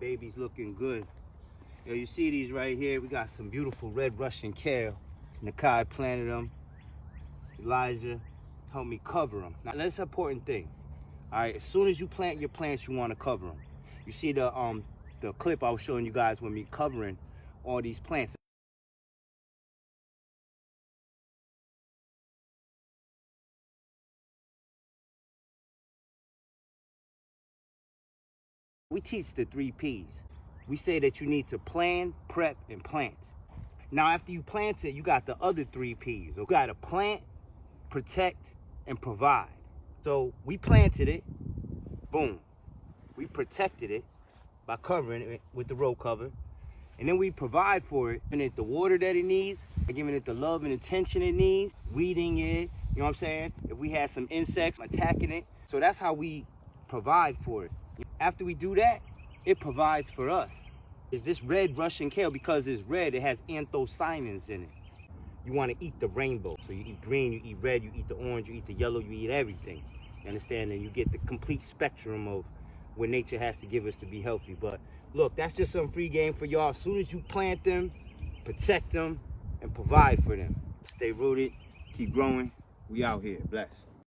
Baby's looking good. Yo, you see these right here? We got some beautiful red Russian kale. Nakai planted them. Elijah helped me cover them. Now that's an important thing. All right, as soon as you plant your plants, you want to cover them. You see the clip I was showing you guys when me covering all these plants. We teach the 3 P's. We say that you need to plan, prep, and plant. Now, after you plant it, you got the other 3 P's. You got to plant, protect, and provide. So we planted it, boom. We protected it by covering it with the row cover. And then we provide for it, giving it the water that it needs, giving it the love and attention it needs, weeding it, you know what I'm saying? If we had some insects attacking it. So that's how we provide for it. After we do that, it provides for us. Is this red Russian kale, because it's red, it has anthocyanins in it. You want to eat the rainbow. So you eat green, you eat red, you eat the orange, you eat the yellow, you eat everything. You understand? And you get the complete spectrum of what nature has to give us to be healthy. But look, that's just some free game for y'all. As soon as you plant them, protect them, and provide for them. Stay rooted, keep growing. We out here. Bless.